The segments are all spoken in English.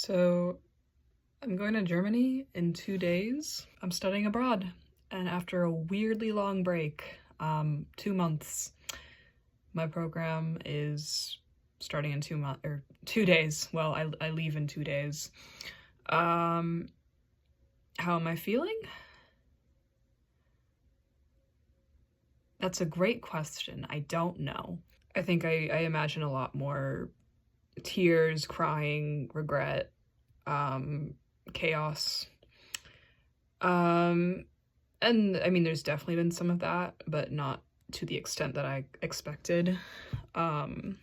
So I'm going to Germany in 2 days. I'm studying abroad, and after a weirdly long break, 2 months, my program is starting in 2 days. Well, I leave in 2 days. How am I feeling? That's a great question. I don't know. I think I imagine a lot more tears, crying, regret, chaos. And I mean, there's definitely been some of that, but not to the extent that I expected. Like,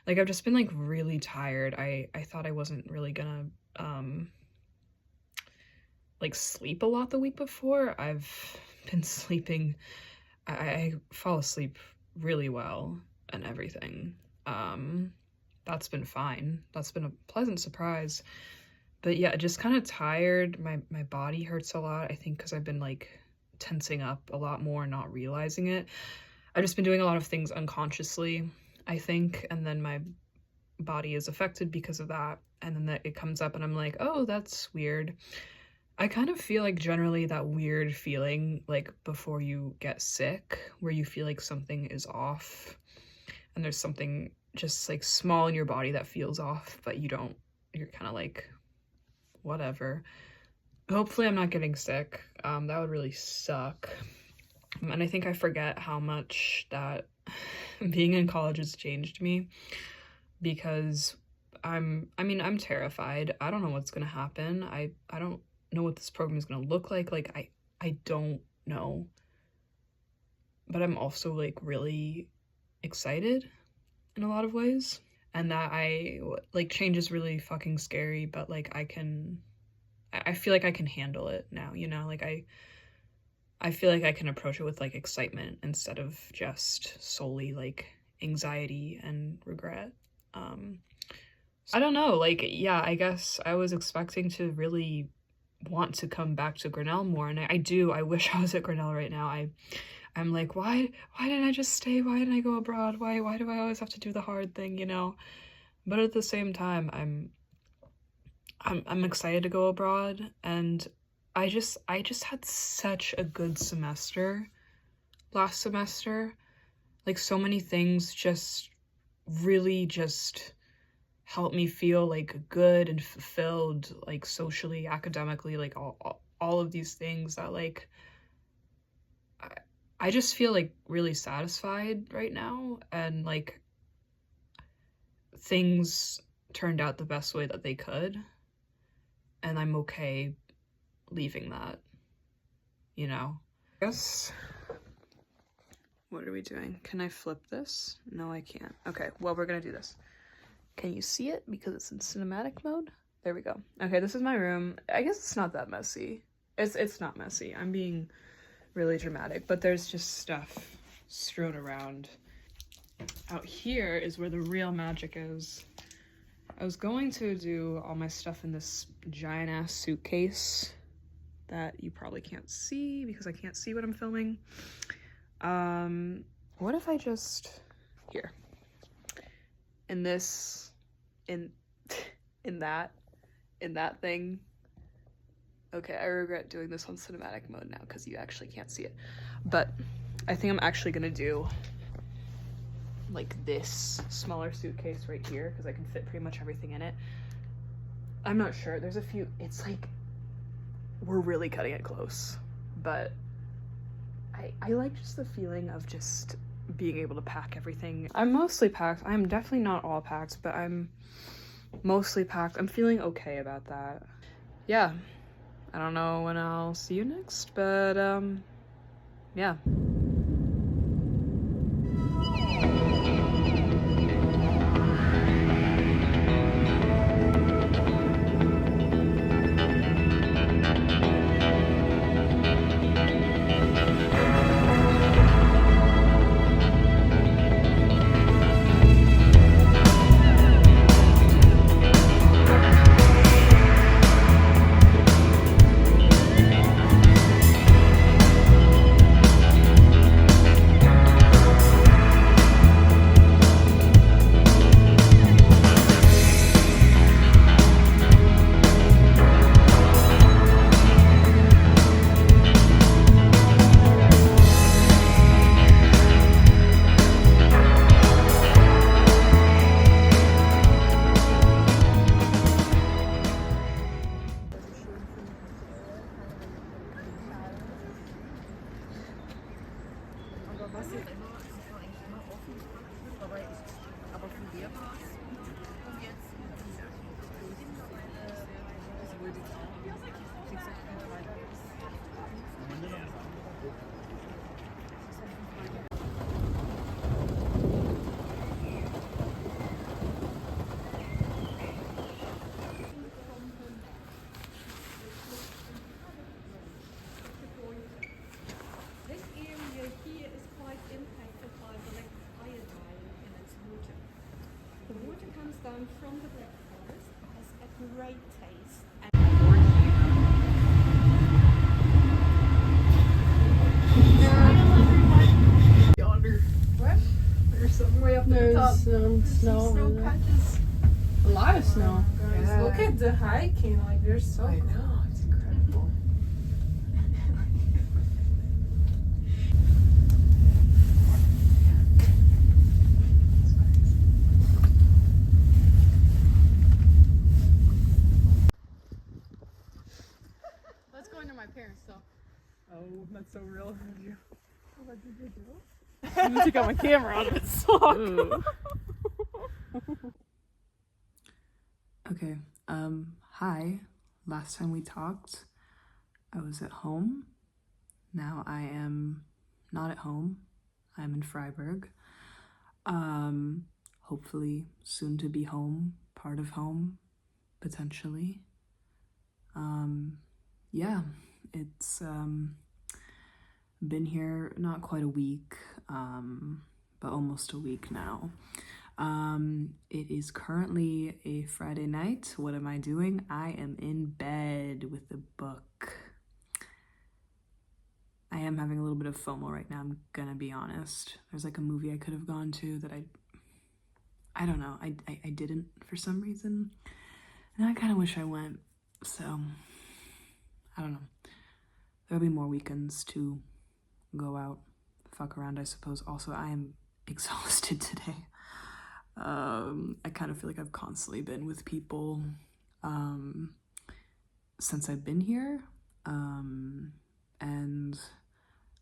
I've just been like really tired. I thought I wasn't really gonna like sleep a lot the week before. I've been sleeping. I fall asleep really well and everything. That's been fine. That's been a pleasant surprise. But yeah, just kind of tired. My body hurts a lot, I think, because I've been like tensing up a lot more, not realizing it. I've just been doing a lot of things unconsciously, I think, and then my body is affected because of that. And then it comes up and I'm like, oh, that's weird. I kind of feel like generally that weird feeling like before you get sick, where you feel like something is off and there's something just like small in your body that feels off, but you're kind of like, whatever. Hopefully I'm not getting sick. That would really suck. And I think I forget how much that being in college has changed me, because I'm terrified. I don't know what's gonna happen. I don't know what this program is gonna look like. Like, I don't know. But I'm also like really excited in a lot of ways. And that change is really fucking scary, but like I feel like I can handle it now, you know? Like I feel like I can approach it with like excitement instead of just solely like anxiety and regret. I don't know, like, yeah, I guess I was expecting to really want to come back to Grinnell more, and I wish I was at Grinnell right now. I'm like, why didn't I just stay? Why didn't I go abroad? Why do I always have to do the hard thing, you know? But at the same time, I'm excited to go abroad, and I just had such a good semester last semester. Like, so many things just really just helped me feel like good and fulfilled, like socially, academically, like all of these things that like I just feel like really satisfied right now, and like things turned out the best way that they could, and I'm okay leaving that, you know? Yes. What are we doing? Can I flip this? No, I can't. Okay, well, we're gonna do this. Can you see it? Because it's in cinematic mode? There we go. Okay, this is my room. I guess it's not that messy. It's not messy. I'm being really dramatic, but there's just stuff strewn around. Out here is where the real magic is. I was going to do all my stuff in this giant ass suitcase that you probably can't see because I can't see what I'm filming. What if I just, here, in that thing. Okay, I regret doing this on cinematic mode now because you actually can't see it. But I think I'm actually gonna do like this smaller suitcase right here because I can fit pretty much everything in it. I'm not sure. There's a few, it's like, we're really cutting it close. But I like just the feeling of just being able to pack everything. I'm mostly packed. I'm definitely not all packed, but I'm mostly packed. I'm feeling okay about that. Yeah. I don't know when I'll see you next, but yeah. great taste. Yonder. What? There's some way up at the top. There's Snow. snow patches. A lot of snow. Guys, Yeah. look at the hiking. Like, they're so I cool. know, it's incredible. Let's go into my parents' though. Oh, that's so real of you. What did you do? I'm gonna take out my camera out of its sock. Okay, hi. Last time we talked, I was at home. Now I am not at home. I'm in Freiburg. Hopefully soon to be home, part of home, potentially. Yeah, it's, been here not quite a week, but almost a week now. It is currently a Friday night. What am I doing? I am in bed with a book. I am having a little bit of FOMO right now, I'm gonna be honest. There's like a movie I could have gone to that I don't know, I didn't for some reason. And I kind of wish I went, so I don't know. There'll be more weekends to go out, fuck around, I suppose. Also, I am exhausted today. I kind of feel like I've constantly been with people since I've been here, and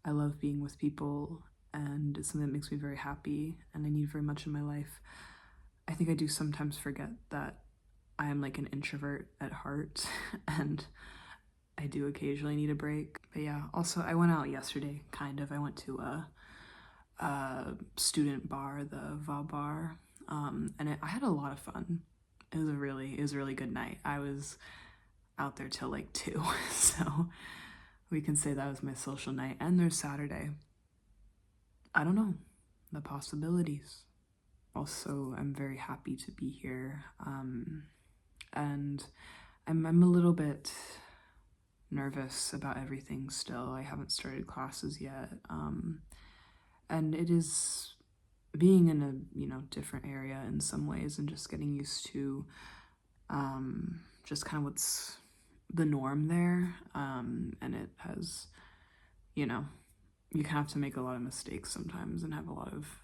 I love being with people, and it's something that makes me very happy and I need very much in my life. I think I do sometimes forget that I am like an introvert at heart and I do occasionally need a break. But yeah, also I went out yesterday, kind of. I went to a student bar, the Va Bar, and I had a lot of fun. It was a really good night. I was out there till like 2, so we can say that was my social night. And there's Saturday. I don't know, the possibilities. Also, I'm very happy to be here, and I'm a little bit nervous about everything still. I haven't started classes yet, and it is being in a different area in some ways and just getting used to just kind of what's the norm there, and it has, you kind of have to make a lot of mistakes sometimes and have a lot of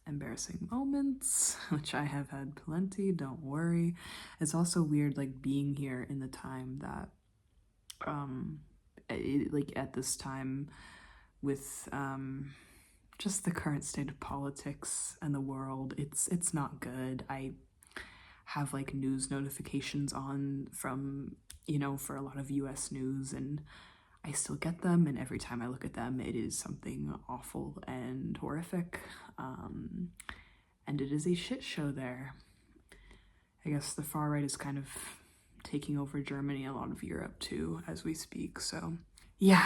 embarrassing moments, which I have had plenty, don't worry. It's also weird like being here in the time that like at this time with just the current state of politics and the world. It's not good. I have like news notifications on from for a lot of US news, and I still get them, and every time I look at them it is something awful and horrific, and it is a shit show there. I guess the far right is kind of taking over Germany, a lot of Europe too, as we speak. So yeah,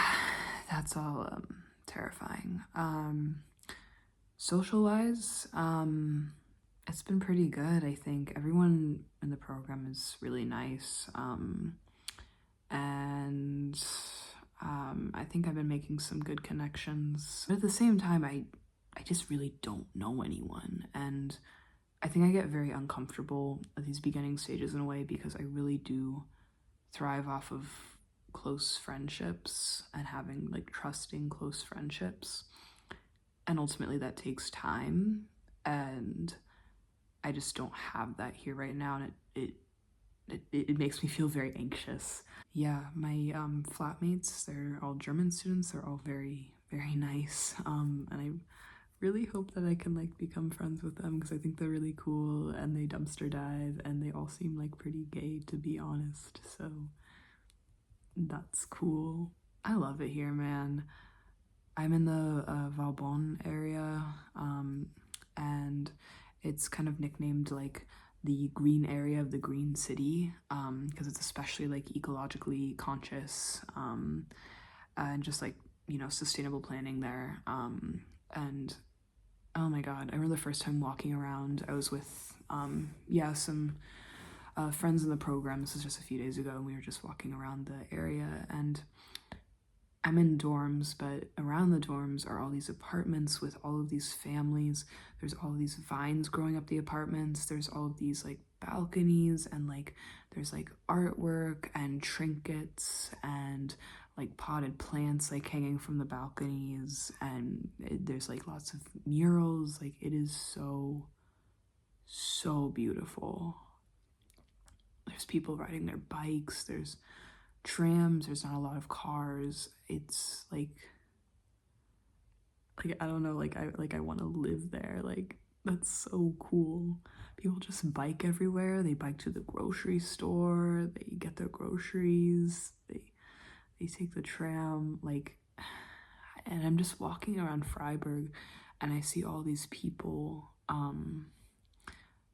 that's all terrifying. Social-wise, it's been pretty good. I think everyone in the program is really nice, and I think I've been making some good connections. But at the same time, I just really don't know anyone, and I think I get very uncomfortable at these beginning stages in a way because I really do thrive off of close friendships and having like trusting close friendships, and ultimately that takes time, and I just don't have that here right now, and it makes me feel very anxious. Yeah, my flatmates, they're all German students. They're all very nice, and I really hope that I can like become friends with them because I think they're really cool, and they dumpster dive, and they all seem like pretty gay, to be honest, so that's cool. I love it here, man. I'm in the Valbonne area, and it's kind of nicknamed like the green area of the green city, because it's especially like ecologically conscious, and just like sustainable planning there, and oh my god, I remember the first time walking around, I was with some friends in the program. This was just a few days ago, and we were just walking around the area, and I'm in dorms, but around the dorms are all these apartments with all of these families. There's all of these vines growing up the apartments. There's all of these like balconies, and like there's like artwork and trinkets and like potted plants like hanging from the balconies, and there's like lots of murals. Like it is so beautiful. There's people riding their bikes, there's trams, there's not a lot of cars. It's like I don't know, like I want to live there. Like that's so cool. People just bike everywhere. They bike to the grocery store, they get their groceries, they take the tram, like, and I'm just walking around Freiburg and I see all these people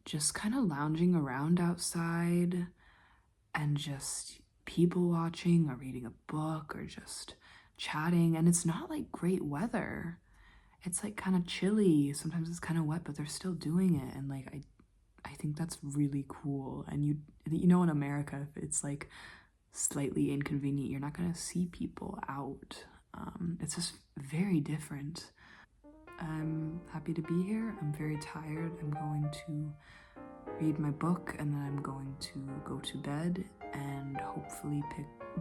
just kind of lounging around outside and just people watching or reading a book or just chatting. And it's not like great weather. It's like kind of chilly. Sometimes it's kind of wet, but they're still doing it. And like I think that's really cool. And you know, in America, if it's like slightly inconvenient, you're not gonna see people out. It's just very different. I'm happy to be here. I'm very tired. I'm going to read my book, and then I'm going to go to bed and hopefully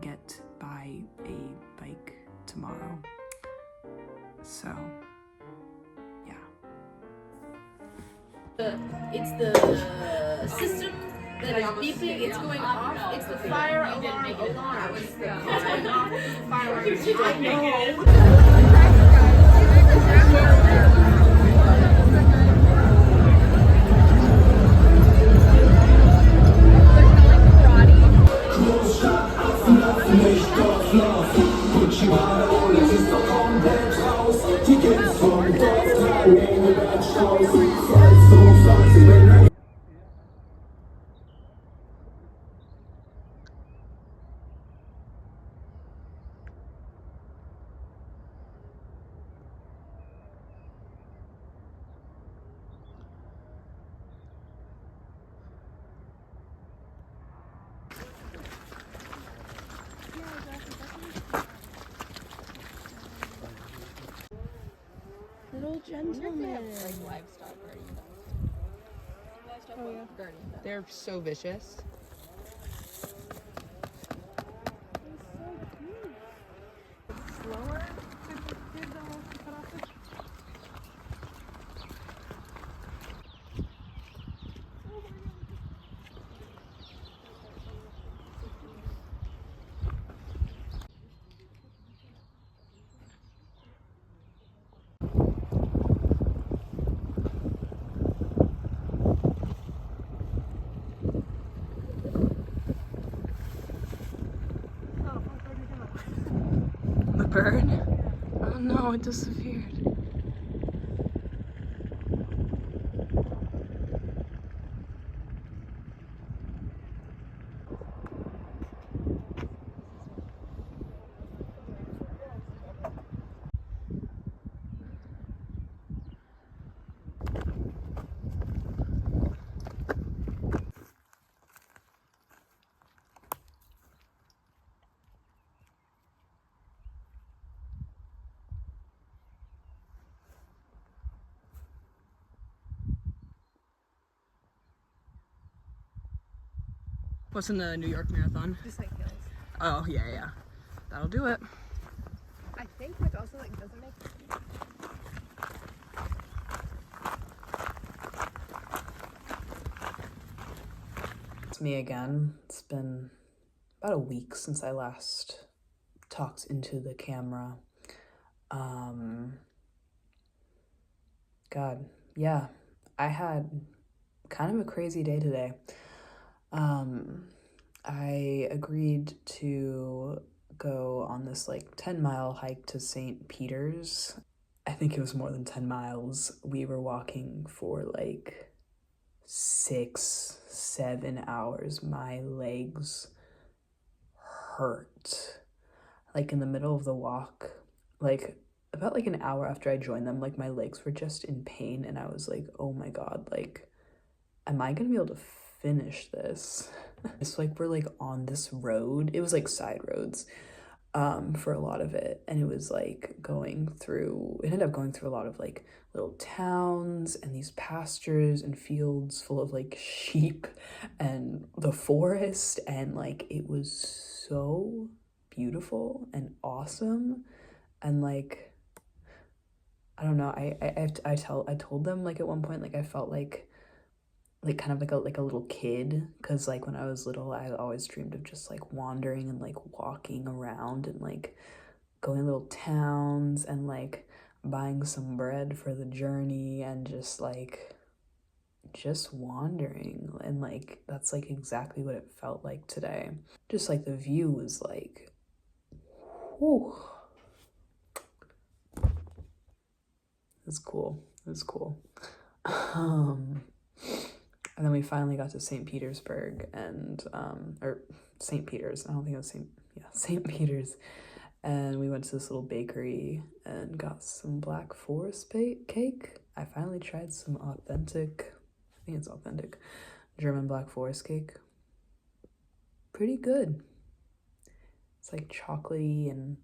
get by a bike tomorrow. So, yeah. It's the system that is beeping. It's going off. It's the fire alarm. It's going off. It's the fire alarm. Little gentleman. Like livestock guardian. They're so vicious. Slower to give them a cut off the The bird? Oh no, it disappeared. What's in the New York Marathon? just like hills. Oh, yeah. That'll do it. I think, which also like doesn't make It's me again. It's been about a week since I last talked into the camera. God, yeah, I had kind of a crazy day today. I agreed to go on this like 10-mile hike to St. Peter's. I think it was more than 10 miles. We were walking for like 6-7 hours. My legs hurt. Like in the middle of the walk, like about like an hour after I joined them, like my legs were just in pain, and I was like, oh my God, like, am I gonna be able to finish this. It's like we're like on this road. It was like side roads for a lot of it, and it was like it ended up going through a lot of like little towns and these pastures and fields full of like sheep and the forest, and like it was so beautiful and awesome. And like I don't know, I told them like at one point like I felt like kind of like a little kid, because like when I was little I always dreamed of just like wandering and like walking around and like going to little towns and like buying some bread for the journey and just wandering, and like that's like exactly what it felt like today. Just like the view was like, whew. It was cool. And then we finally got to St. Petersburg and or St. Peter's. I don't think it was St. Peter's. And we went to this little bakery and got some Black Forest cake. I finally tried some authentic, I think it's authentic, German Black Forest cake. Pretty good. It's like chocolatey and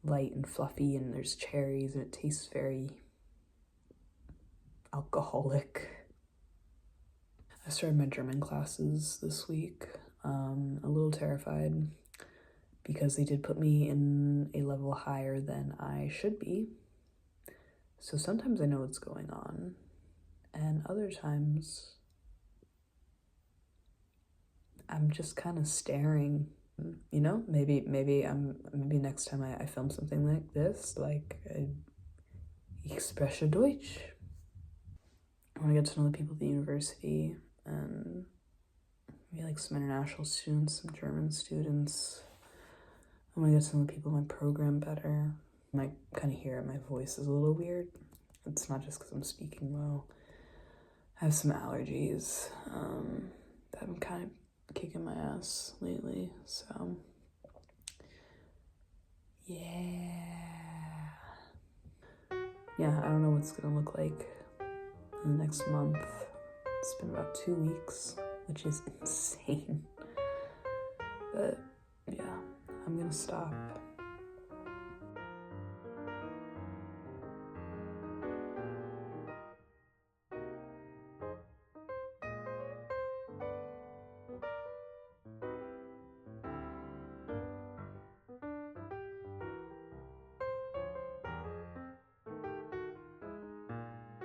light and fluffy, and there's cherries, and it tastes very alcoholic. I started my German classes this week. A little terrified because they did put me in a level higher than I should be. So sometimes I know what's going on, and other times I'm just kind of staring. You know, maybe next time I film something like this, like ich spreche Deutsch. I want to get to know the people at the university and maybe like some international students, some German students. I want to get to know the people in my program better. You might kind of hear it, my voice is a little weird. It's not just because I'm speaking low. I have some allergies that I'm kind of kicking my ass lately, so yeah, I don't know what's gonna look like in the next month. It's been about 2 weeks, which is insane, but yeah, I'm gonna stop.